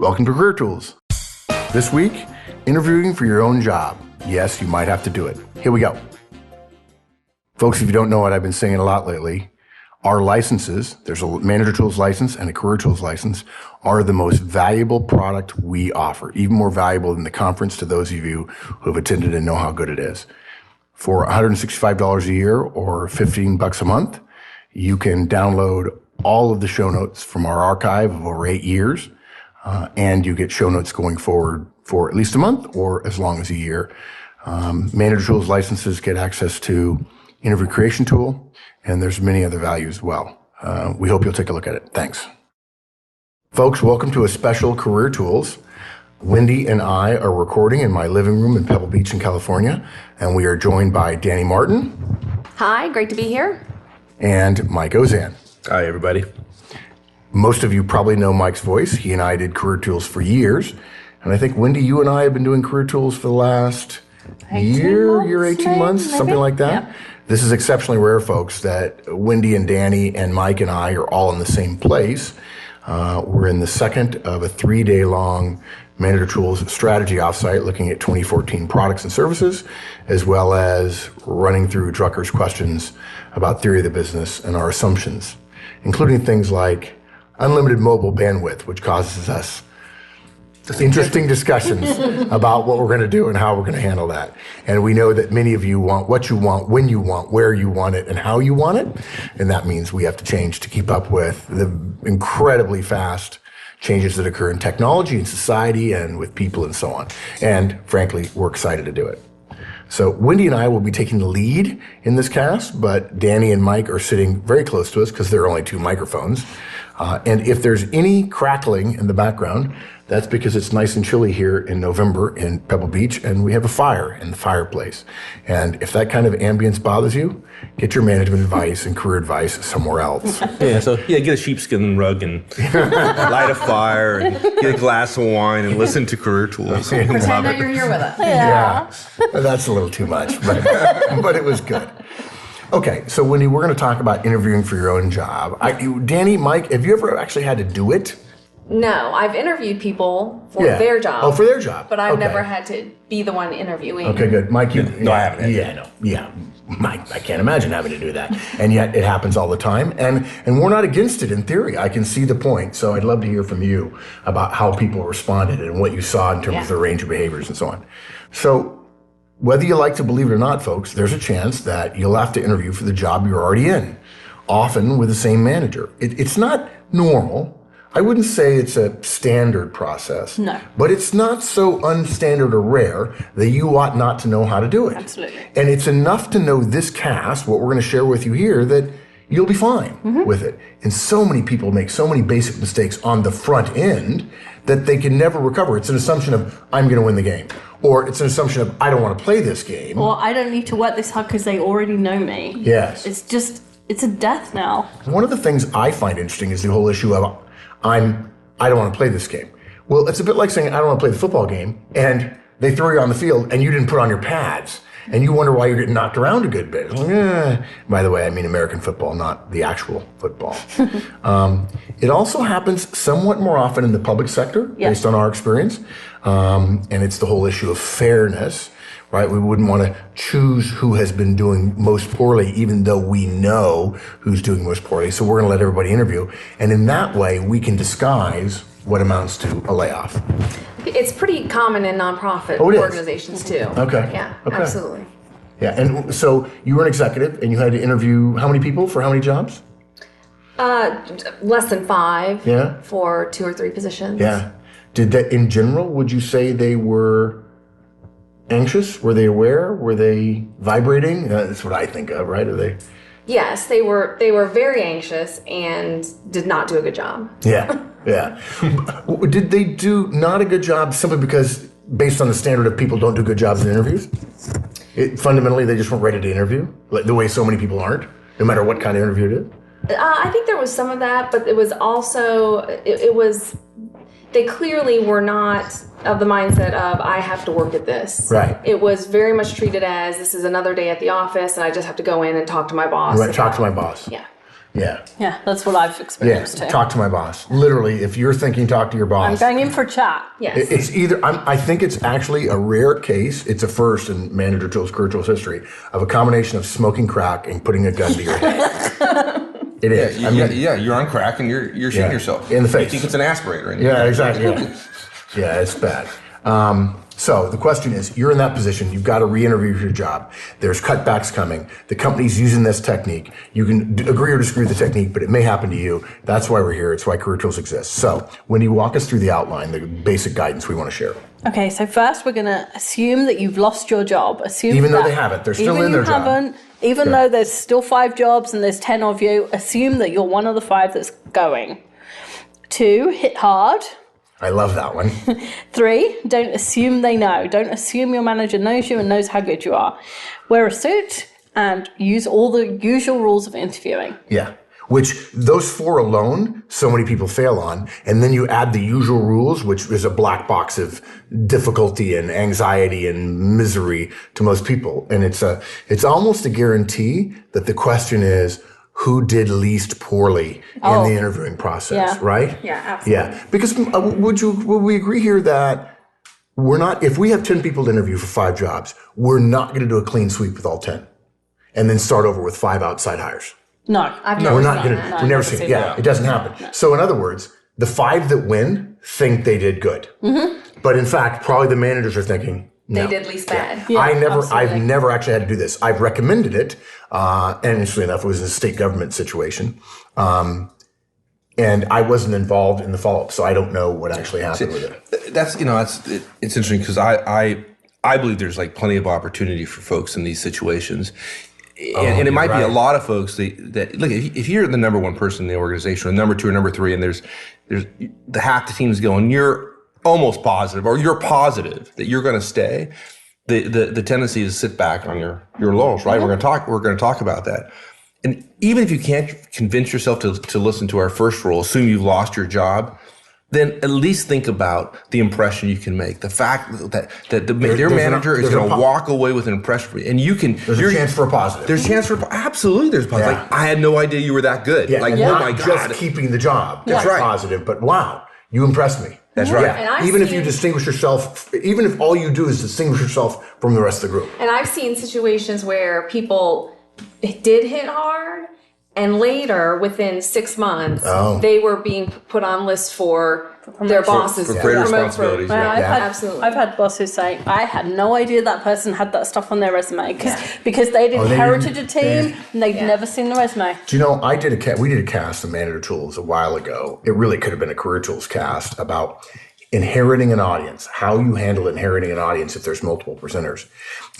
Welcome to Career Tools. This week, interviewing for your own job. Yes, you might have to do it. Here we go. Folks, if you don't know what I've been saying a lot lately, our licenses, there's a Manager Tools license and a Career Tools license, are the most valuable product we offer, even more valuable than the conference to those of you who have attended and know how good it is. For $165 a year or $15 a month, you can download all of the show notes from our archive of over 8 years, and you get show notes going forward for at least a month or as long as a year. Manager Tools licenses get access to Interview Creation Tool, and there's many other values as well. We hope you'll take a look at it. Thanks. Folks, welcome to a special Career Tools. Wendy and I are recording in my living room in Pebble Beach in California, and we are joined by Danny Martin. Hi, great to be here. And Mike Ozan. Hi, everybody. Most of you probably know Mike's voice. He and I did Career Tools for years. And I think, Wendy, you and I have been doing Career Tools for the last 18 months, maybe? something like that. Yeah. This is exceptionally rare, folks, that Wendy and Danny and Mike and I are all in the same place. We're in the second of a 3-day-long Manager Tools strategy offsite looking at 2014 products and services, as well as running through Drucker's questions about theory of the business and our assumptions, including things like unlimited mobile bandwidth, which causes us interesting discussions about what we're going to do and how we're going to handle that. And we know that many of you want what you want, when you want, where you want it, and how you want it. And that means we have to change to keep up with the incredibly fast changes that occur in technology and society and with people and so on. And frankly, we're excited to do it. So Wendy and I will be taking the lead in this cast, but Danny and Mike are sitting very close to us because there are only 2 microphones. And if there's any crackling in the background, that's because it's nice and chilly here in November in Pebble Beach, and we have a fire in the fireplace. And if that kind of ambience bothers you, get your management advice and career advice somewhere else. Get a sheepskin rug and light a fire and get a glass of wine and listen to Career Tools. Pretend that you're here with us. Yeah. That's a little too much, but it was good. Okay, so Wendy, we're going to talk about interviewing for your own job. Danny, Mike, have you ever actually had to do it? No, I've interviewed people for their job. Oh, for their job. But I've never had to be the one interviewing. Okay, good. Mike, you... No, I haven't. Yeah. Mike, I can't imagine having to do that. And yet it happens all the time. And we're not against it in theory. I can see the point. So I'd love to hear from you about how people responded and what you saw in terms of the range of behaviors and so on. So whether you like to believe it or not, folks, there's a chance that you'll have to interview for the job you're already in, often with the same manager. It's not normal. I wouldn't say it's a standard process. No. But it's not so unstandard or rare that you ought not to know how to do it. Absolutely. And it's enough to know this cast, what we're going to share with you here, that you'll be fine with it. And so many people make so many basic mistakes on the front end that they can never recover. It's an assumption of, I'm going to win the game. Or it's an assumption of, I don't want to play this game. Or I don't need to work this hard because they already know me. Yes. It's a death now. One of the things I find interesting is the whole issue of, I don't want to play this game. Well, it's a bit like saying, I don't want to play the football game, and they throw you on the field, and you didn't put on your pads, and you wonder why you're getting knocked around a good bit. It's like, By the way, I mean American football, not the actual football. It also happens somewhat more often in the public sector, based on our experience, and it's the whole issue of fairness. Right? We wouldn't want to choose who has been doing most poorly, even though we know who's doing most poorly. So we're going to let everybody interview. And in that way, we can disguise what amounts to a layoff. It's pretty common in nonprofit organizations, too. Okay. Yeah, okay. Absolutely. Yeah. And so you were an executive, and you had to interview how many people for how many jobs? Less than 5 for 2 or 3 positions. Yeah. Did that, in general, would you say they were anxious? Were they aware? Were they vibrating? That's what I think of, right? Are they? Yes, they were very anxious and did not do a good job. Yeah. Did they do not a good job simply because, based on the standard of people don't do good jobs in interviews? Fundamentally, they just weren't ready to interview, like the way so many people aren't, no matter what kind of interview it is? I think there was some of that, but it was also, they clearly were not of the mindset of, I have to work at this. Right. It was very much treated as, this is another day at the office, and I just have to go in and talk to my boss. Right, talk to my boss. Yeah. Yeah. Yeah, that's what I've Yeah. experienced too. Talk to my boss. Literally, if you're thinking, talk to your I'm boss. going in for a chat. Yes. It's either, I think it's actually a rare case, it's a first in Manager Tools, Career Tools history, of a combination of smoking crack and putting a gun to your head. It is. You're on crack and you're shooting Yeah. yourself. In the face. You think it's an aspirator. And Yeah, exactly. Yeah, it's bad. So the question is, you're in that position. You've got to re-interview for your job. There's cutbacks coming. The company's using this technique. You can agree or disagree with the technique, but it may happen to you. That's why we're here. It's why Career Tools exists. So Wendy, walk us through the outline, the basic guidance we want to share. Okay, so first we're going to assume that you've lost your job. Assume Even though that they haven't. They're still even in their you job. haven't, even though there's still 5 jobs and there's 10 of you, assume that you're one of the 5 that's going. 2, hit hard. I love that one. 3, don't assume they know. Don't assume your manager knows you and knows how good you are. Wear a suit and use all the usual rules of interviewing. Yeah. Which those 4 alone, so many people fail on. And then you add the usual rules, which is a black box of difficulty and anxiety and misery to most people. And it's almost a guarantee that the question is, who did least poorly in the interviewing process, Yeah. right? Yeah, absolutely. Yeah. Because would we agree here that we're not, if we have 10 people to interview for 5 jobs, we're not going to do a clean sweep with all 10 and then start over with 5 outside hires. No. I've never We're not seen going that. to, we've never seen it. Yeah, it doesn't happen. So in other words, the 5 that win think they did good. Mm-hmm. But in fact, probably the managers are thinking, no. They did least bad. Yeah, I've absolutely. never actually had to do this. I've recommended it. And interestingly enough, it was a state government situation. And I wasn't involved in the follow-up, so I don't know what actually happened with it. It's interesting because I believe there's like plenty of opportunity for folks in these situations. And it might be a lot of folks that look, if you're the number 1 person in the organization or number 2 or number 3, and there's the half the team's going, you're almost positive or you're positive that you're going to stay. The tendency is to sit back on your laurels, right? Mm-hmm. We're going to talk about that. And even if you can't convince yourself to listen to our first rule, assume you've lost your job, then at least think about the impression you can make. The fact that their manager is going to walk away with an impression for you. And you can... There's a chance for a positive. There's a chance for... Absolutely there's a positive. Yeah. Like, I had no idea you were that good. Yeah, Like, and oh not my God. just keeping the job. That's right. Positive, but wow, you impressed me. That's right. And I've Even if you seen- distinguish yourself, even if all you do is distinguish yourself from the rest of the group. And I've seen situations where people did hit hard, and later, within 6 months, they were being put on lists for their bosses. for greater promote responsibilities, Well, Absolutely. I've had bosses say, I had no idea that person had that stuff on their resume because they'd inherited a team and they'd never seen the resume. Do you know, we did a cast on Manager Tools a while ago. It really could have been a Career Tools cast about inheriting an audience, how you handle inheriting an audience if there's multiple presenters.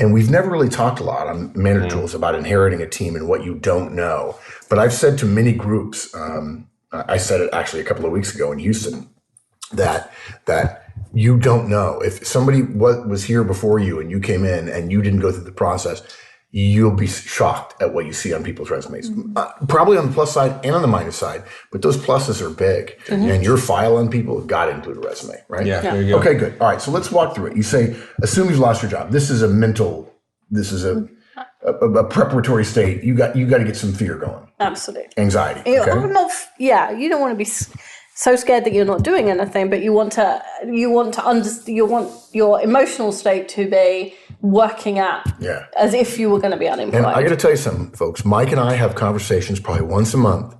And we've never really talked a lot on Manager Tools about inheriting a team and what you don't know. But I've said to many groups, I said it actually a couple of weeks ago in Houston, that you don't know. If somebody was here before you and you came in and you didn't go through the process, you'll be shocked at what you see on people's resumes. Probably on the plus side and on the minus side, but those pluses are big. And your file on people have got to include a resume, right? Yeah, there you go. Okay, good. All right, so let's walk through it. You say, assume you've lost your job. This is a preparatory state. You got to get some fear going, Absolutely. anxiety. You Okay? you don't want to be so scared that you're not doing anything, but you want your emotional state to be working at Yeah. as if you were going to be unemployed. And I got to tell you something, folks. Mike and I have conversations probably once a month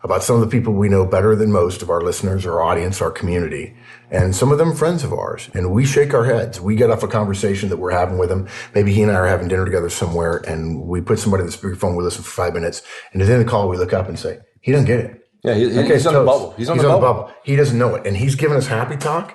about some of the people we know better than most of our listeners, our audience, our community, and some of them friends of ours. And we shake our heads. We get off a conversation that we're having with them. Maybe he and I are having dinner together somewhere, and we put somebody on the speakerphone. We listen for 5 minutes, and at the end of the call, we look up and say, "He doesn't get it." Yeah, he's Okay, on the toast. bubble. He's on the bubble. He doesn't know it, and he's giving us happy talk.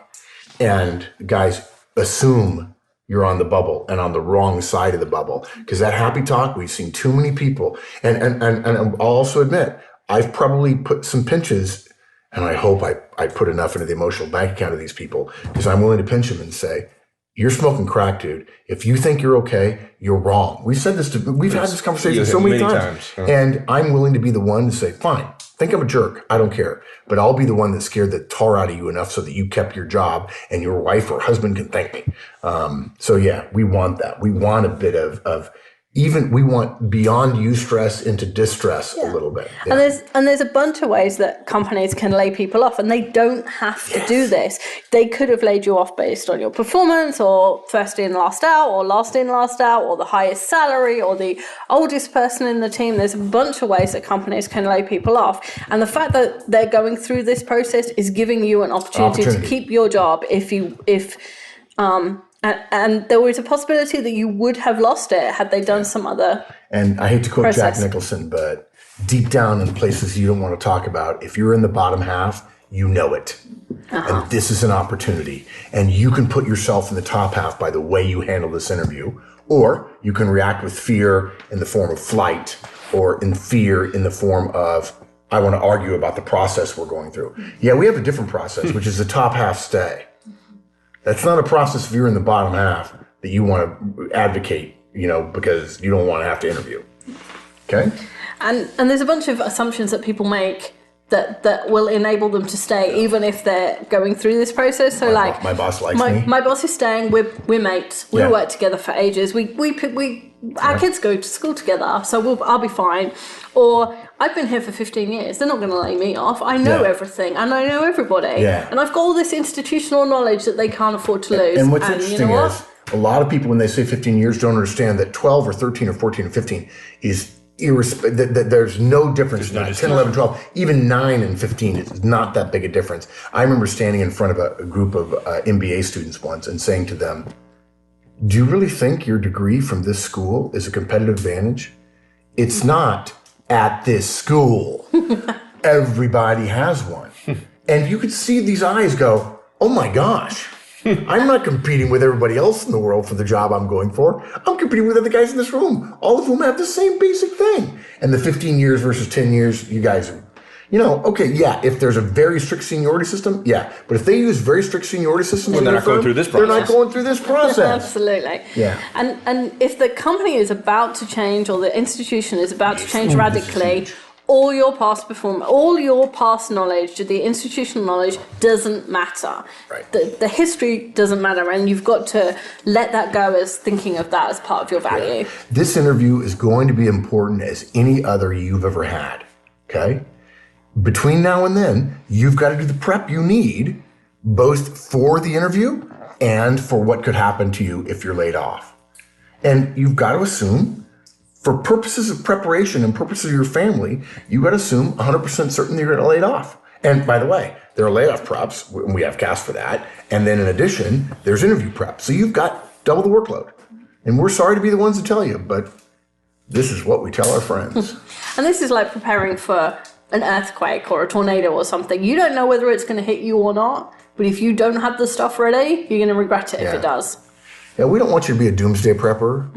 And guys, assume you're on the bubble and on the wrong side of the bubble, because that happy talk, we've seen too many people. And I'll also admit, I've probably put some pinches, and I hope I put enough into the emotional bank account of these people, because I'm willing to pinch them and say, "You're smoking crack, dude. If you think you're okay, you're wrong." We've had this conversation so many times. And I'm willing to be the one to say, "Fine, think I'm a jerk. I don't care. But I'll be the one that scared the tar out of you enough so that you kept your job and your wife or husband can thank me." So yeah, we want that. We want a bit of even we want beyond eustress into distress a little bit. Yeah. And there's a bunch of ways that companies can lay people off, and they don't have to do this. They could have laid you off based on your performance, or first in, last out, or last in, last out, or the highest salary, or the oldest person in the team. There's a bunch of ways that companies can lay people off. And the fact that they're going through this process is giving you an opportunity to keep your job and there was a possibility that you would have lost it had they done some other. And I hate to quote process. Jack Nicholson, but deep down in places you don't want to talk about, if you're in the bottom half, you know it. And this is an opportunity. And you can put yourself in the top half by the way you handle this interview, or you can react with fear in the form of flight, or in fear in the form of, I want to argue about the process we're going through. Yeah, we have a different process, which is the top half stay. That's not a process if you're in the bottom half that you want to advocate, because you don't want to have to interview. Okay? And there's a bunch of assumptions that people make that will enable them to stay, even if they're going through this process. So, my boss likes me. My boss is staying. We're mates. We work together for ages. Our kids go to school together, so I'll be fine. Or I've been here for 15 years. They're not going to lay me off. I know everything, and I know everybody. Yeah. And I've got all this institutional knowledge that they can't afford to lose. And what's interesting is a lot of people, when they say 15 years, don't understand that 12 or 13 or 14 or 15 is that there's no difference. 10, 11, 12, even 9 and 15 is not that big a difference. I remember standing in front of a group of MBA students once and saying to them, do you really think your degree from this school is a competitive advantage? It's not at this school. Everybody has one. And you could see these eyes go, oh my gosh, I'm not competing with everybody else in the world for the job I'm going for. I'm competing with other guys in this room, all of whom have the same basic thing. And the 15 years versus 10 years, you guys are, if there's a very strict seniority system, yeah. But if they use very strict seniority systems, they're not going through this process. They're not going through this process. Absolutely. Yeah. And if the company is about to change, or the institution is about to change radically, all your past performance, all your past knowledge, the institutional knowledge doesn't matter. Right. The history doesn't matter, and you've got to let that go as thinking of that as part of your value. Yeah. This interview is going to be important as any other you've ever had. Okay? Between now and then, you've got to do the prep you need, both for the interview and for what could happen to you if you're laid off. And you've got to assume, for purposes of preparation and purposes of your family, you got to assume 100% certain you're going to get laid off. And by the way, there are layoff preps, and we have CAST for that. And then in addition, there's interview prep. So you've got double the workload. And we're sorry to be the ones to tell you, but this is what we tell our friends. And this is like preparing for an earthquake or a tornado or something. You don't know whether it's going to hit you or not, but if you don't have the stuff ready, you're going to regret it if it does. Yeah, we don't want you to be a doomsday prepper,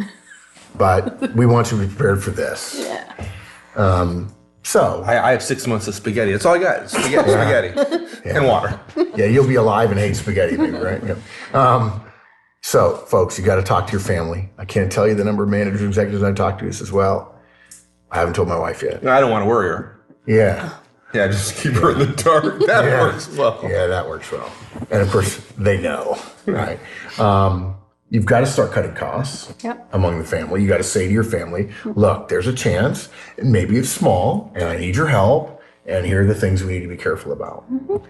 but we want you to be prepared for this. Yeah. So I have 6 months of spaghetti. That's all I got. Spaghetti, and water. Yeah, you'll be alive and hate spaghetti, maybe, right? Yeah. So, folks, you got to talk to your family. I can't tell you the number of managers and executives I've talked to as well. I haven't told my wife yet. No, I don't want to worry her. Yeah. Yeah, just keep her in the dark. That works well. Yeah, that works well. And of course, they know, right? You've got to start cutting costs among the family. You got to say to your family, look, there's a chance, and maybe it's small, and I need your help, and here are the things we need to be careful about.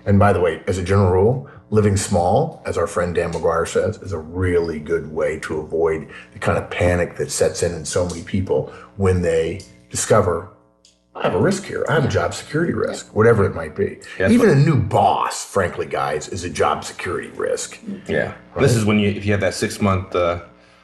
And by the way, as a general rule, living small, as our friend Dan McGuire says, is a really good way to avoid the kind of panic that sets in so many people when they discover, I have a risk here. I have a job security risk, whatever it might be. Yeah, even a new boss, frankly, guys, is a job security risk. Yeah. Right? This is when if you have that 6 month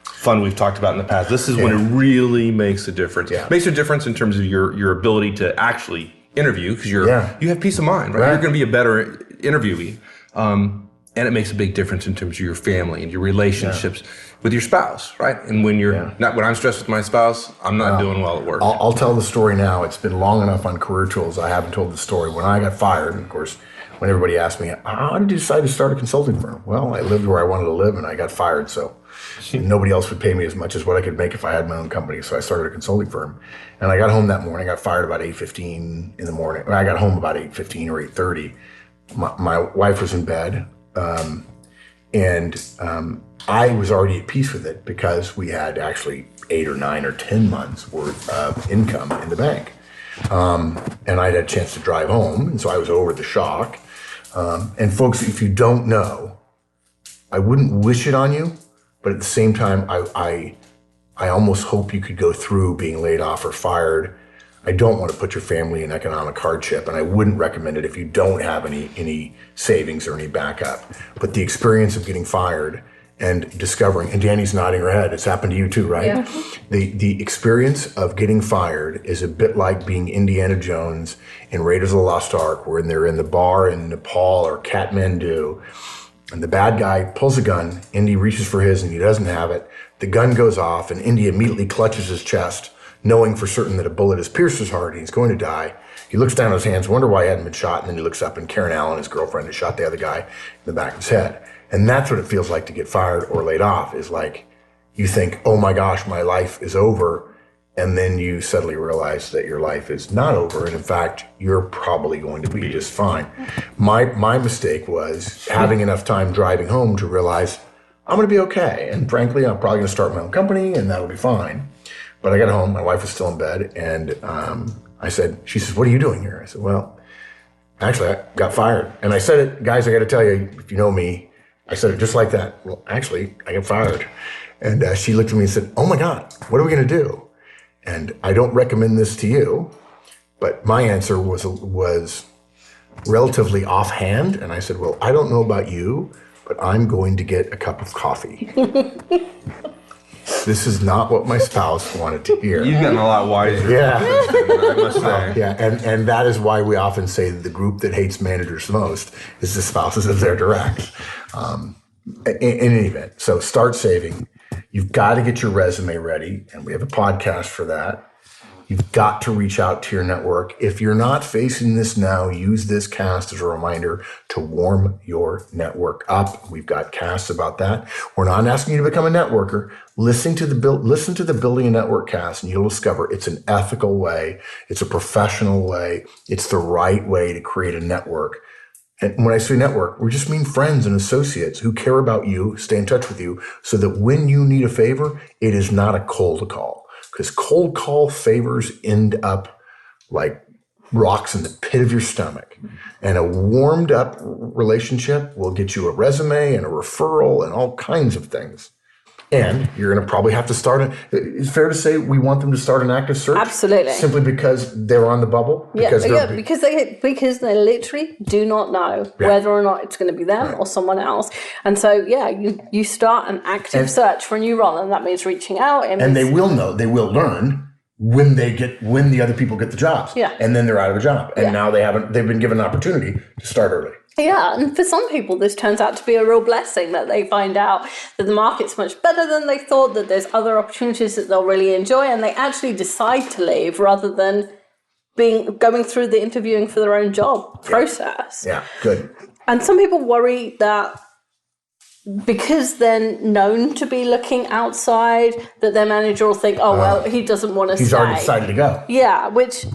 fund we've talked about in the past, this is when it really makes a difference. Yeah. Makes a difference in terms of your ability to actually interview, because you have peace of mind, right? You're going to be a better interviewee. And it makes a big difference in terms of your family and your relationships with your spouse, right? And when you're when I'm stressed with my spouse, I'm not doing well at work. I'll tell the story now. It's been long enough on Career Tools. I haven't told the story. When I got fired, and of course, when everybody asked me, how did you decide to start a consulting firm? Well, I lived where I wanted to live, and I got fired, so nobody else would pay me as much as what I could make if I had my own company. So I started a consulting firm. And I got home that morning. I got fired about 8:15 in the morning. I got home about 8:15 or 8:30. My wife was in bed. And I was already at peace with it because we had actually 8 or 9 or 10 months worth of income in the bank. And I'd had a chance to drive home, and so I was over the shock. And folks, if you don't know, I wouldn't wish it on you, but at the same time, I almost hope you could go through being laid off or fired. I don't want to put your family in economic hardship, and I wouldn't recommend it if you don't have any savings or any backup. But the experience of getting fired and discovering, and Danny's nodding her head, it's happened to you too, right? Yeah. The experience of getting fired is a bit like being Indiana Jones in Raiders of the Lost Ark, where they're in the bar in Nepal or Kathmandu, and the bad guy pulls a gun, Indy reaches for his and he doesn't have it. The gun goes off and Indy immediately clutches his chest, knowing for certain that a bullet has pierced his heart and he's going to die. He looks down at his hands, wonder why he hadn't been shot, and then he looks up and Karen Allen, his girlfriend, has shot the other guy in the back of his head. And that's what it feels like to get fired or laid off, is like you think, oh my gosh, my life is over. And then you suddenly realize that your life is not over. And in fact, you're probably going to be just fine. My mistake was having enough time driving home to realize I'm going to be okay. And frankly, I'm probably going to start my own company and that'll be fine. But I got home, my wife was still in bed, and she says, what are you doing here? I said, well, actually, I got fired. And I said it, guys, I got to tell you, if you know me, I said it just like that. Well, actually, I got fired. And she looked at me and said, oh my God, what are we going to do? And I don't recommend this to you, but my answer was relatively offhand. And I said, well, I don't know about you, but I'm going to get a cup of coffee. This is not what my spouse wanted to hear. You've gotten a lot wiser. Yeah. I must say. Yeah, and that is why we often say that the group that hates managers the most is the spouses of their directs. In any event, so start saving. You've got to get your resume ready, and we have a podcast for that. You've got to reach out to your network. If you're not facing this now, use this cast as a reminder to warm your network up. We've got casts about that. We're not asking you to become a networker. Listen to the Building a Network cast, and you'll discover it's an ethical way. It's a professional way. It's the right way to create a network. And when I say network, we just mean friends and associates who care about you, stay in touch with you, so that when you need a favor, it is not a cold call. Because cold call favors end up like rocks in the pit of your stomach. And a warmed up relationship will get you a resume and a referral and all kinds of things. And you're going to probably have to it's fair to say we want them to start an active search. Absolutely. Simply because they're on the bubble? Because they literally do not know whether or not it's going to be them or someone else. And so, you start an active search for a new role, and that means reaching out. And they will know, they will learn when the other people get the jobs. Yeah. And then they're out of a job. And now they've been given an opportunity to start early. Yeah, and for some people, this turns out to be a real blessing, that they find out that the market's much better than they thought, that there's other opportunities that they'll really enjoy, and they actually decide to leave rather than going through the interviewing for their own job process. Yeah, good. And some people worry that because they're known to be looking outside, that their manager will think, oh, well, he doesn't want to stay. He's already decided to go. Yeah, which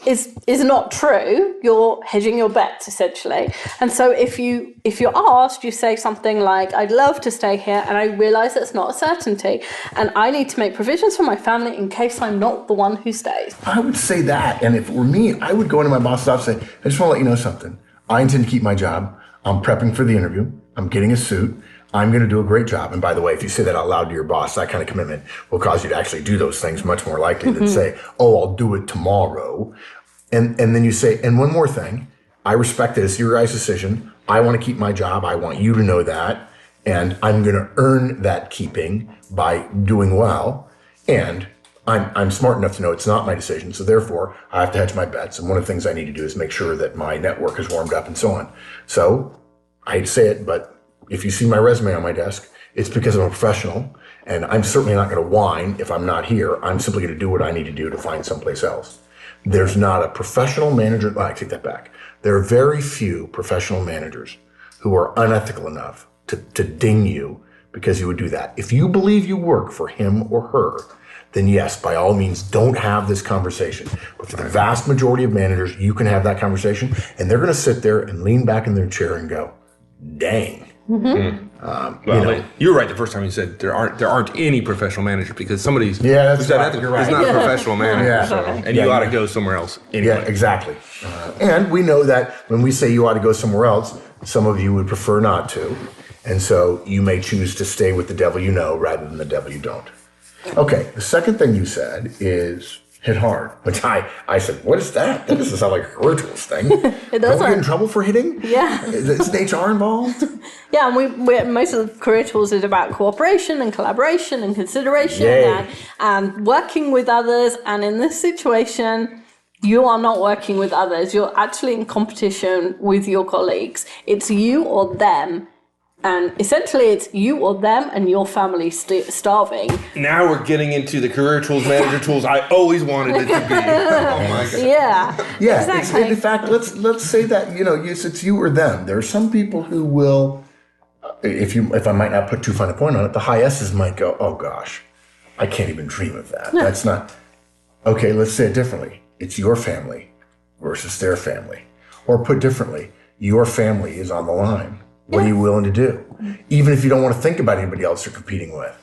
is not true. You're hedging your bets, essentially. And so if you're asked, you say something like, I'd love to stay here, and I realize that's not a certainty, and I need to make provisions for my family in case I'm not the one who stays. I would say that. And if it were me, I would go into my boss's office and say, I just want to let you know something. I intend to keep my job. I'm prepping for the interview. I'm getting a suit. I'm going to do a great job. And by the way, if you say that out loud to your boss, that kind of commitment will cause you to actually do those things much more likely than say, oh, I'll do it tomorrow. And then you say, and one more thing, I respect it. It's your guys' decision. I want to keep my job. I want you to know that. And I'm going to earn that keeping by doing well. And I'm smart enough to know it's not my decision. So therefore, I have to hedge my bets. And one of the things I need to do is make sure that my network is warmed up and so on. So I hate to say it, but if you see my resume on my desk, it's because I'm a professional, and I'm certainly not going to whine if I'm not here. I'm simply going to do what I need to do to find someplace else. There's not a professional manager. I take that back. There are very few professional managers who are unethical enough to ding you because you would do that. If you believe you work for him or her, then yes, by all means, don't have this conversation. But for the vast majority of managers, you can have that conversation, and they're going to sit there and lean back in their chair and go, dang, Well, you're right the first time you said there aren't any professional managers because somebody's that's right. is You're right. not a professional manager, Yeah. and you ought to go somewhere else anyway. Yeah, exactly. And we know that when we say you ought to go somewhere else, some of you would prefer not to. And so you may choose to stay with the devil you know rather than the devil you don't. Okay, the second thing you said is hit hard, which I said, what is that? That doesn't sound like a career tools thing. It doesn't. Don't we get in trouble for hitting? Yeah. Isn't HR involved? Yeah, and we most of the career tools is about cooperation and collaboration and consideration Yay. and working with others. And in this situation, you are not working with others. You're actually in competition with your colleagues. It's you or them. And essentially, it's you or them and your family starving. Now we're getting into the career tools, manager tools I always wanted it to be. Oh my God. Yeah, Exactly. in fact, let's say that it's you or them. There are some people who will, if I might not put too fine a point on it, the high S's might go, oh gosh, I can't even dream of that. No. That's not okay. Let's say it differently. It's your family versus their family, or put differently, your family is on the line. What are you willing to do? Even if you don't want to think about anybody else you're competing with.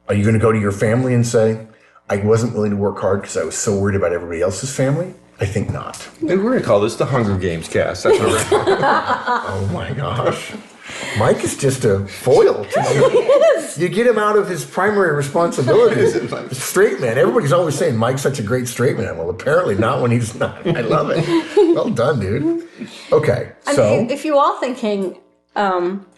Are you going to go to your family and say, I wasn't willing to work hard because I was so worried about everybody else's family? I think not. Maybe we're going to call this the Hunger Games cast. That's what we're going to call Oh my gosh. Mike is just a foil to me. You get him out of his primary responsibilities. Straight man. Everybody's always saying Mike's such a great straight man. Well, apparently not when he's not. I love it. Well done, dude. Okay, And so if you are thinking,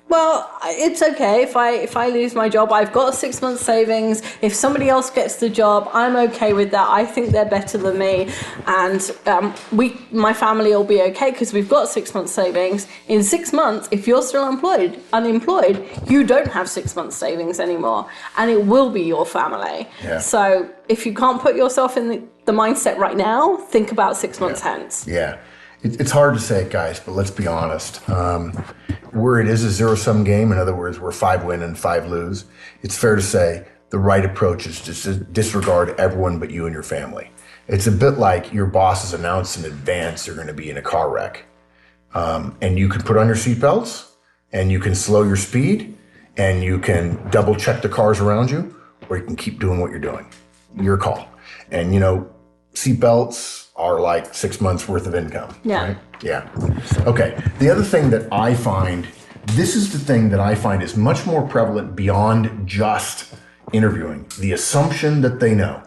well, it's okay if I lose my job. I've got a 6 month savings. If somebody else gets the job, I'm okay with that. I think they're better than me, and my family will be okay because we've got 6 months savings. In 6 months, if you're still unemployed, you don't have 6 months savings anymore, and it will be your family. Yeah. So if you can't put yourself in the mindset right now, think about 6 months hence. yeah. It's hard to say, guys, but let's be honest. Where it is a zero-sum game, in other words, where 5 win and 5 lose, it's fair to say the right approach is to disregard everyone but you and your family. It's a bit like your boss has announced in advance you're going to be in a car wreck. And you can put on your seatbelts, and you can slow your speed, and you can double-check the cars around you, or you can keep doing what you're doing. Your call. And, seatbelts are like 6 months worth of income. Yeah. Right? Yeah. Okay. The other thing that I find, this is the thing that I find is much more prevalent beyond just interviewing, the assumption that they know.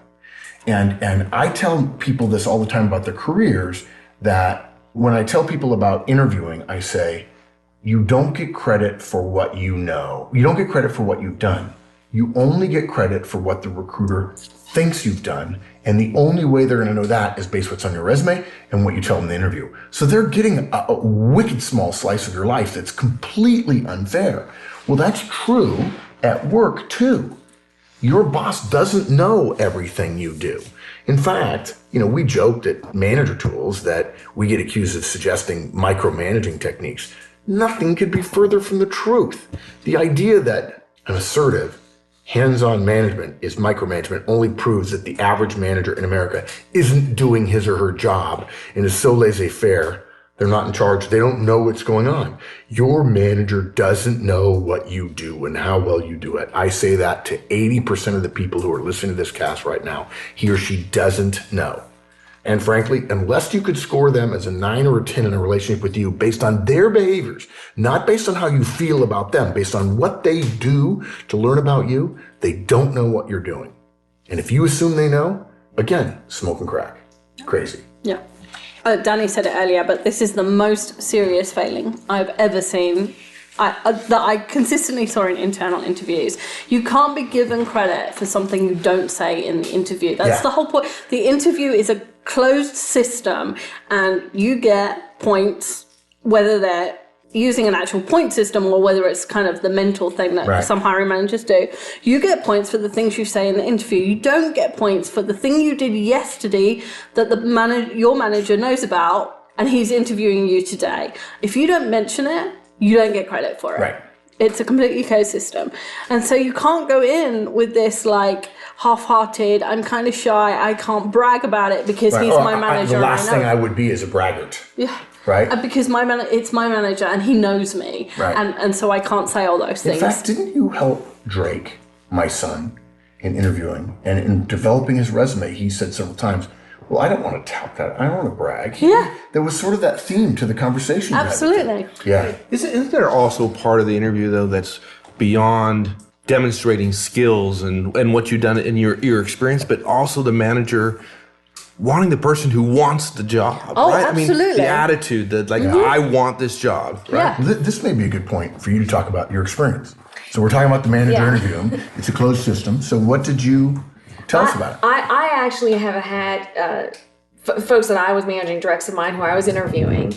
And I tell people this all the time about their careers, that when I tell people about interviewing, I say, you don't get credit for what you know. You don't get credit for what you've done. You only get credit for what the recruiter thinks you've done. And the only way they're going to know that is based on what's on your resume and what you tell them in the interview. So they're getting a wicked small slice of your life that's completely unfair. Well, that's true at work too. Your boss doesn't know everything you do. In fact, we joked at Manager Tools that we get accused of suggesting micromanaging techniques. Nothing could be further from the truth. The idea that an assertive, hands-on management is micromanagement only proves that the average manager in America isn't doing his or her job and is so laissez-faire. They're not in charge. They don't know what's going on. Your manager doesn't know what you do and how well you do it. I say that to 80% of the people who are listening to this cast right now. He or she doesn't know. And frankly, unless you could score them as a 9 or a 10 in a relationship with you based on their behaviors, not based on how you feel about them, based on what they do to learn about you, they don't know what you're doing. And if you assume they know, again, smoke and crack. Crazy. Yeah. Danny said it earlier, but this is the most serious failing I've ever seen that I consistently saw in internal interviews. You can't be given credit for something you don't say in the interview. That's the whole point. The interview is a closed system, and you get points, whether they're using an actual point system or whether it's kind of the mental thing that some hiring managers do. You get points for the things you say in the interview. You don't get points for the thing you did yesterday that your manager knows about, and he's interviewing you today. If you don't mention it, you don't get credit for it. Right. It's a completely closed system. And so you can't go in with this like half-hearted, I'm kind of shy, I can't brag about it because he's my manager. The last thing I would be is a braggart. Yeah. Right. Because it's my manager and he knows me. Right. And so I can't say all those things. In fact, didn't you help Drake, my son, in interviewing and in developing his resume? He said several times, well, I don't want to tout that. I don't want to brag. Yeah. There was sort of that theme to the conversation. Absolutely. Yeah. Isn't there also part of the interview, though, that's beyond demonstrating skills and what you've done in your experience, but also the manager wanting the person who wants the job, Oh, right? I mean, absolutely. the attitude that, like, I want this job, right? Yeah. This may be a good point for you to talk about your experience. So we're talking about the manager Yeah. interviewing. It's a closed system. So what did you tell us about it? I actually have had folks that I was managing, directs of mine who I was interviewing,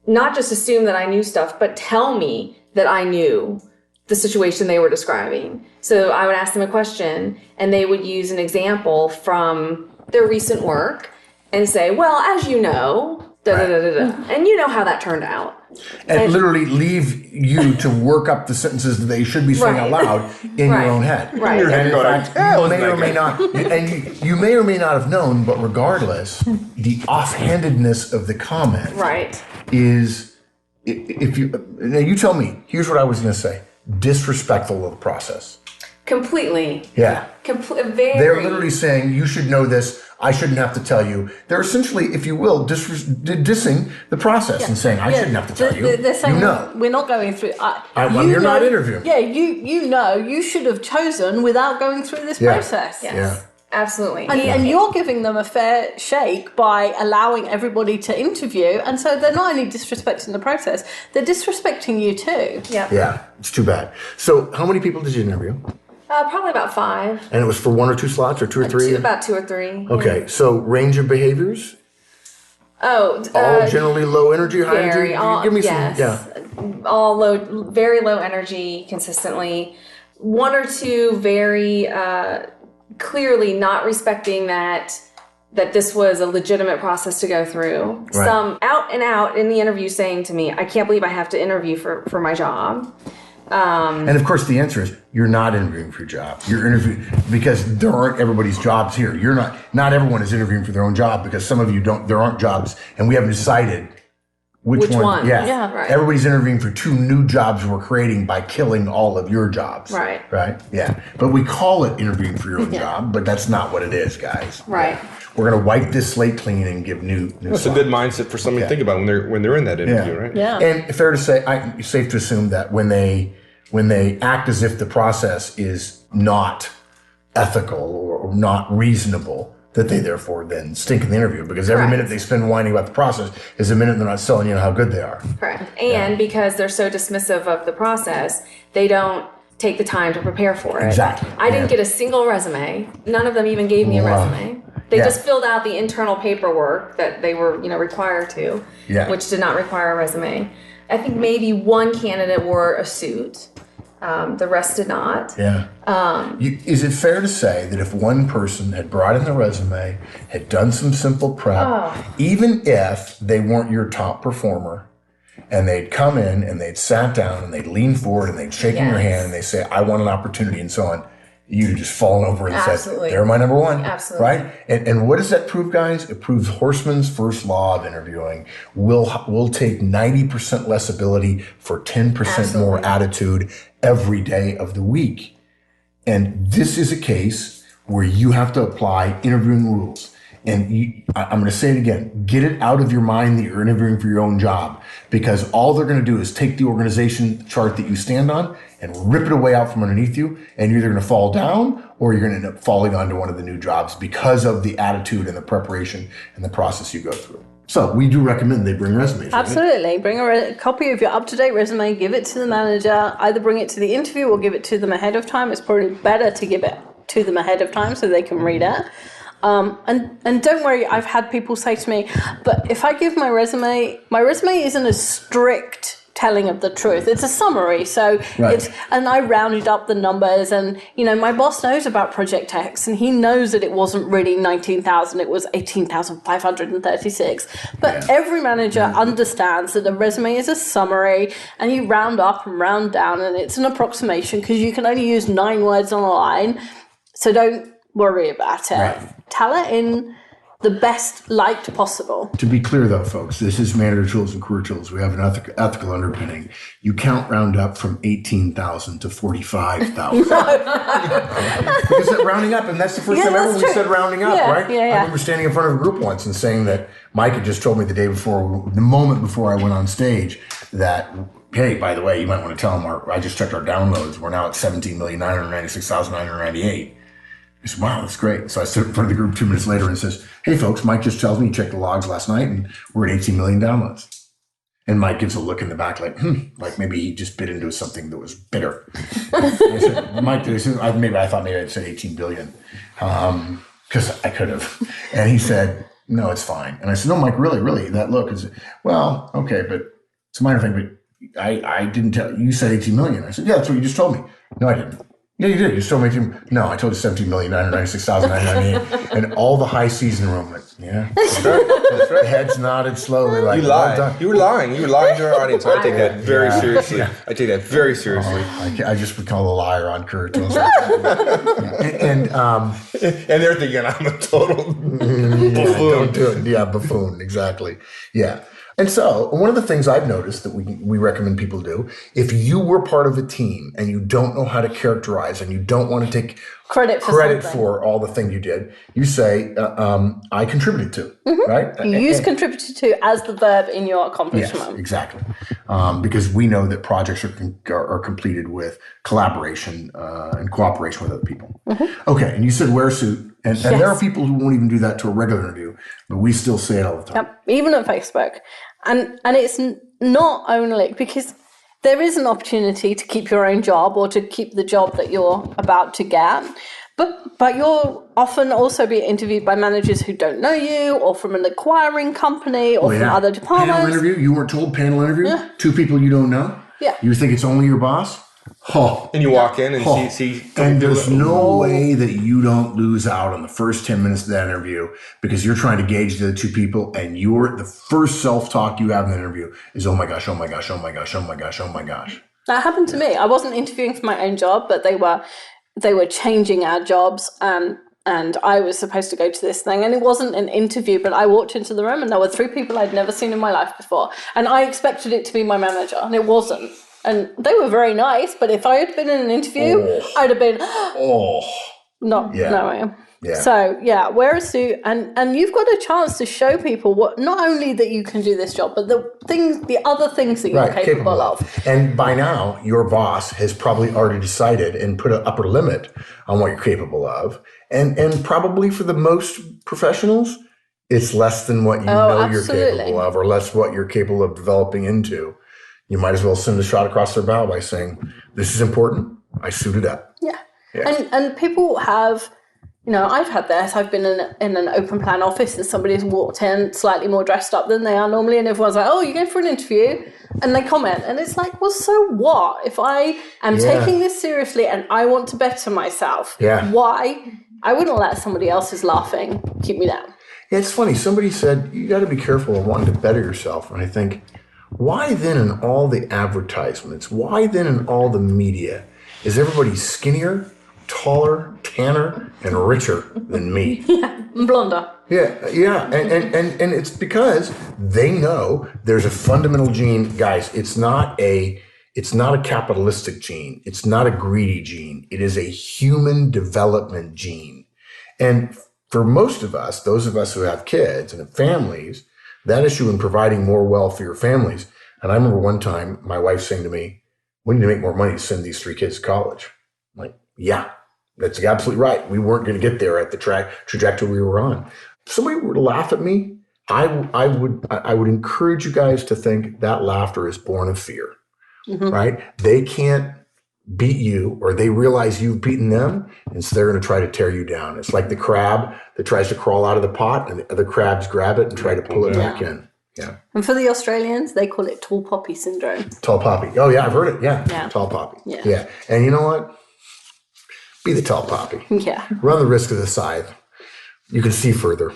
not just assume that I knew stuff, but tell me that I knew the situation they were describing. So I would ask them a question and they would use an example from their recent work and say, well, as you know, da da da da da. And you know how that turned out. And literally leave you to work up the sentences that they should be saying out Right. loud in Right. your own head. Right. Your head And in going, fact, "Yeah, it you wasn't may or that may good." not, and you may or may not have known, but regardless, the offhandedness of the comment Right. is, if you, now you tell me, here's what I was going to say, disrespectful of the process. Completely. Yeah. Very. They're literally saying, you should know this. I shouldn't have to tell you. They're essentially, if you will, dissing the process and saying, I shouldn't have to tell you. They're saying, you know. we're not going through. You're not interviewing. Yeah, you know, you should have chosen without going through this Yeah. process. Yes. Yeah. Absolutely. And you're giving them a fair shake by allowing everybody to interview. And so they're not only disrespecting the process, they're disrespecting you too. Yeah. Yeah, it's too bad. So how many people did you interview? Probably about 5. And it was for 1 or 2 slots or 2 or 3? About 2 or 3. Okay, so range of behaviors? Oh, All generally low energy, high very. energy? Give me yes. some, yeah. All low, very low energy consistently. 1 or 2 very clearly not respecting that this was a legitimate process to go through. Right. Some out and out in the interview saying to me, I can't believe I have to interview for my job. And of course, the answer is you're not interviewing for your job. You're interviewing because there aren't everybody's jobs here. You're not everyone is interviewing for their own job because some of you don't, there aren't jobs and we haven't decided which one. Yeah. Yeah. Right. Everybody's interviewing for 2 new jobs we're creating by killing all of your jobs. Right. Right. Yeah. But we call it interviewing for your own job, but that's not what it is, guys. Right. We're going to wipe this slate clean and give new That's a slots. good mindset for somebody to think about when they're in that interview, right? Yeah. And fair to say, it's safe to assume that when they act as if the process is not ethical or not reasonable, that they therefore then stink in the interview because every Correct. minute they spend whining about the process is a minute they're not telling you how good they are. Correct. And because they're so dismissive of the process, they don't take the time to prepare for it. Exactly. I didn't Yeah. get a single resume. None of them even gave me a Wow. resume. They Yeah. just filled out the internal paperwork that they were, required to, Yeah. which did not require a resume. I think maybe one candidate wore a suit. The rest did not. Yeah. Is it fair to say that if one person had brought in their resume, had done some simple prep, even if they weren't your top performer, and they'd come in and they'd sat down and they'd lean forward and they'd shake in your Yes. hand and they say, I want an opportunity and so on, you'd have just fallen over and Absolutely. said, they're my number one. Absolutely. Right? And what does that prove, guys? It proves Horstman's first law of interviewing. We'll take 90% less ability for 10% more Absolutely. attitude every day of the week. And this is a case where you have to apply interviewing rules. And I'm going to say it again, get it out of your mind that you're interviewing for your own job, because all they're going to do is take the organization chart that you stand on and rip it away out from underneath you. And you're either going to fall down or you're going to end up falling onto one of the new jobs because of the attitude and the preparation and the process you go through. So we do recommend they bring resumes. right? Absolutely. Bring a copy of your up-to-date resume, give it to the manager, either bring it to the interview or give it to them ahead of time. It's probably better to give it to them ahead of time so they can read it. And don't worry, I've had people say to me, but if I give my resume isn't a strict telling of the truth. It's a summary. So Right. and I rounded up the numbers, and my boss knows about Project X and he knows that it wasn't really 19,000, it was 18,536. But every manager understands that a resume is a summary and you round up and round down and it's an approximation because you can only use 9 words on a line. So don't worry about it. Right. Tell it in the best light possible. To be clear, though, folks, this is Manager Tools and Career Tools. We have an ethical underpinning. You can't round up from 18,000 to 45,000. Because that rounding up, and that's the first time ever we said rounding up, right? Yeah. I remember standing in front of a group once and saying that Mike had just told me the moment before I went on stage, that, hey, by the way, you might want to tell them I just checked our downloads. We're now at 17,996,998. I said, wow, that's great. So I stood in front of the group 2 minutes later and says, hey, folks, Mike just tells me he checked the logs last night and we're at 18 million downloads. And Mike gives a look in the back like maybe he just bit into something that was bitter. I said, Mike, maybe I thought I'd said 18 billion because I could have. And he said, no, it's fine. And I said, no, Mike, really, that look is, well, okay, but it's a minor thing, but I didn't tell you. You said 18 million. I said, yeah, that's what you just told me. No, I didn't. Yeah, you did. You still made him. No, I told you 17,996,998. And all the high season room went, yeah. That's right. That's right. Heads nodded slowly like, You lied. Well, you were lying. You were lying to our audience. I take that very seriously. I take that very seriously. I just would call a liar on Career Tools. And they're thinking I'm a total buffoon. Don't do it. Yeah, buffoon. Exactly. Yeah. And so one of the things I've noticed that we recommend people do, if you were part of a team and you don't know how to characterize and you don't want to take credit for all the thing you did, you say, I contributed to, right? You use contributed to as the verb in your accomplishment. Yes, exactly. Because we know that projects are completed with collaboration and cooperation with other people. Okay, and you said wear a suit. And there are people who won't even do that to a regular interview, but we still say it all the time. Yep, even at Facebook. And it's not only because there is an opportunity to keep your own job or to keep the job that you're about to get, but you'll often also be interviewed by managers who don't know you or from an acquiring company or from other departments. Panel interview? You weren't told panel interview? Yeah. 2 people you don't know? Yeah. You think it's only your boss? And you walk in and see and there's no way that you don't lose out on the first 10 minutes of that interview because you're trying to gauge the 2 people and the first self-talk you have in the interview is, oh my gosh, oh my gosh, oh my gosh, oh my gosh, oh my gosh. That happened to me. I wasn't interviewing for my own job, but they were changing our jobs and I was supposed to go to this thing and it wasn't an interview, but I walked into the room and there were 3 people I'd never seen in my life before. And I expected it to be my manager and it wasn't. And they were very nice, but if I had been in an interview, I'd have been not knowing. Yeah. So wear a suit and you've got a chance to show people what not only that you can do this job, but the other things that you're capable of. And by now, your boss has probably already decided and put an upper limit on what you're capable of. And probably for the most professionals, it's less than what you know absolutely. You're capable of, or less what you're capable of developing into. You might as well send a shot across their bow by saying, this is important. I suited up. Yeah. And people have, I've had this. I've been in an open plan office and somebody's walked in slightly more dressed up than they are normally. And everyone's like, oh, you're going for an interview? And they comment. And it's like, well, so what? If I am taking this seriously and I want to better myself, why? I wouldn't let somebody else's laughing keep me down. Yeah, it's funny. Somebody said, you got to be careful of wanting to better yourself. And I think, why then in all the advertisements, why then in all the media, is everybody skinnier, taller, tanner, and richer than me? Yeah, and blonder. Yeah. And it's because they know there's a fundamental gene. Guys, it's not a capitalistic gene. It's not a greedy gene. It is a human development gene. And for most of us, those of us who have kids and have families, that issue in providing more wealth for your families. And I remember one time my wife saying to me, we need to make more money to send these 3 kids to college. I'm like, yeah, that's absolutely right. We weren't going to get there at the trajectory we were on. If somebody were to laugh at me, I would encourage you guys to think that laughter is born of fear, right? They can't beat you, or they realize you've beaten them, and so they're going to try to tear you down. It's like the crab that tries to crawl out of the pot, and the other crabs grab it and try to pull it back in. Yeah. And for the Australians, they call it tall poppy syndrome. Tall poppy. Oh, yeah, I've heard it. Yeah. Tall poppy. Yeah. And you know what? Be the tall poppy. Yeah. Run the risk of the scythe. You can see further.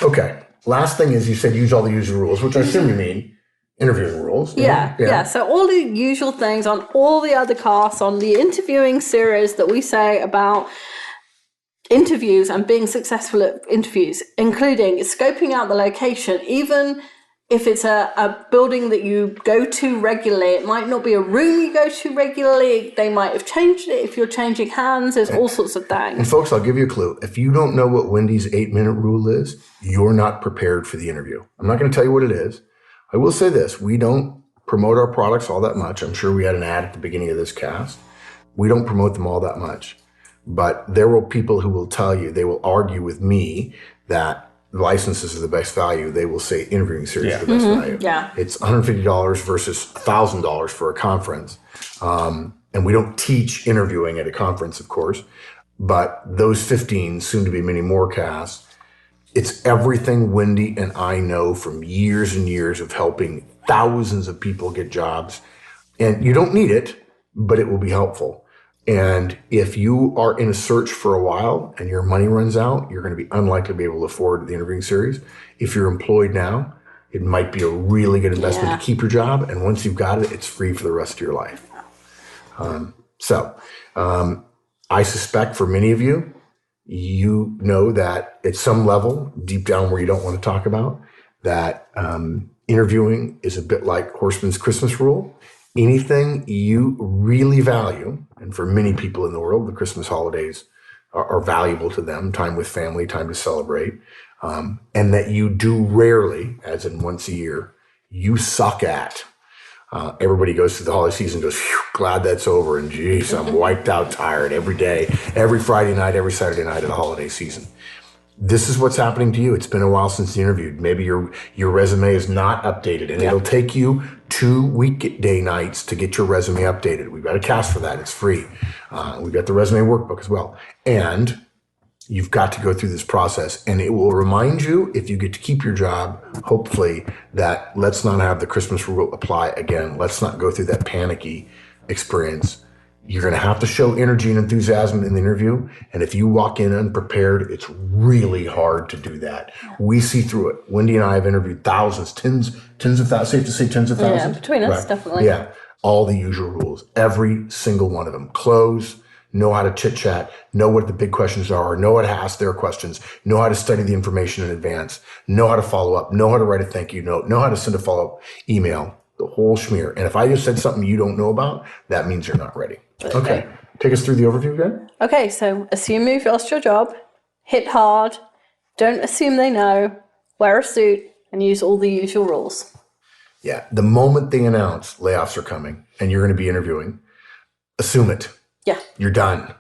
Okay. Last thing is you said use all the usual rules, which I assume you mean interviewing rules. Yeah. So all the usual things on all the other casts, on the interviewing series that we say about interviews and being successful at interviews, including scoping out the location, even if it's a building that you go to regularly. It might not be a room you go to regularly. They might have changed it if you're changing hands. There's all sorts of things. And folks, I'll give you a clue. If you don't know what Wendy's 8-minute rule is, you're not prepared for the interview. I'm not going to tell you what it is. I will say this. We don't promote our products all that much. I'm sure we had an ad at the beginning of this cast. We don't promote them all that much. But there will people who will tell you, they will argue with me that licenses are the best value. They will say interviewing series is the best value. Yeah. It's $150 versus $1,000 for a conference. And we don't teach interviewing at a conference, of course. But those 15, soon to be many more casts, it's everything Wendy and I know from years and years of helping thousands of people get jobs. And you don't need it, but it will be helpful. And if you are in a search for a while and your money runs out, you're going to be unlikely to be able to afford the interviewing series. If you're employed now, it might be a really good investment to keep your job. And once you've got it, it's free for the rest of your life. I suspect for many of you, you know that at some level, deep down where you don't want to talk about, that interviewing is a bit like Horseman's Christmas rule. Anything you really value, and for many people in the world, the Christmas holidays are valuable to them, time with family, time to celebrate, and that you do rarely, as in once a year, you suck at. Everybody goes through the holiday season, goes, glad that's over, and geez, I'm wiped out, tired every day, every Friday night, every Saturday night of the holiday season. This is what's happening to you. It's been a while since you interviewed. Maybe your resume is not updated, and it'll take you 2 weekday nights to get your resume updated. We've got a cast for that. It's free. We've got the resume workbook as well. And you've got to go through this process, and it will remind you, if you get to keep your job, hopefully, that let's not have the Christmas rule apply again. Let's not go through that panicky experience. You're going to have to show energy and enthusiasm in the interview. And if you walk in unprepared, it's really hard to do that. We see through it. Wendy and I have interviewed thousands, tens of thousands, safe to say tens of thousands. Yeah, between us, definitely. Yeah. All the usual rules, every single one of them. Close, know how to chit chat, know what the big questions are, know how to ask their questions, know how to study the information in advance, know how to follow up, know how to write a thank you note, know how to send a follow-up email, the whole schmear. And if I just said something you don't know about, that means you're not ready. Okay. Take us through the overview again. Okay, so assume you've lost your job, hit hard, don't assume they know, wear a suit, and use all the usual rules. Yeah. The moment they announce layoffs are coming and you're going to be interviewing, assume it. Yeah. You're done.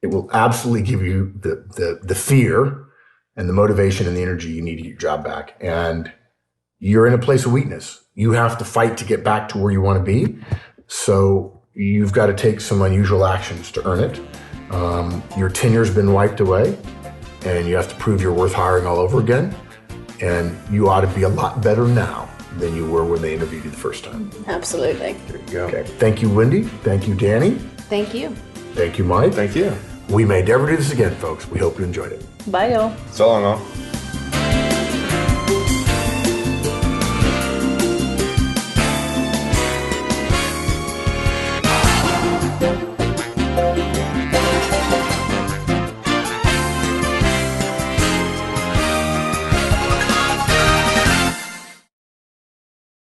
It will absolutely give you the fear and the motivation and the energy you need to get your job back. And you're in a place of weakness. You have to fight to get back to where you want to be. So you've got to take some unusual actions to earn it. Your tenure's been wiped away, and you have to prove you're worth hiring all over again. And you ought to be a lot better now than you were when they interviewed you the first time. Absolutely. There you go. Okay. Thank you, Wendy. Thank you, Danny. Thank you. Thank you, Mike. Thank you. We may never do this again, folks. We hope you enjoyed it. Bye, y'all. So long, all.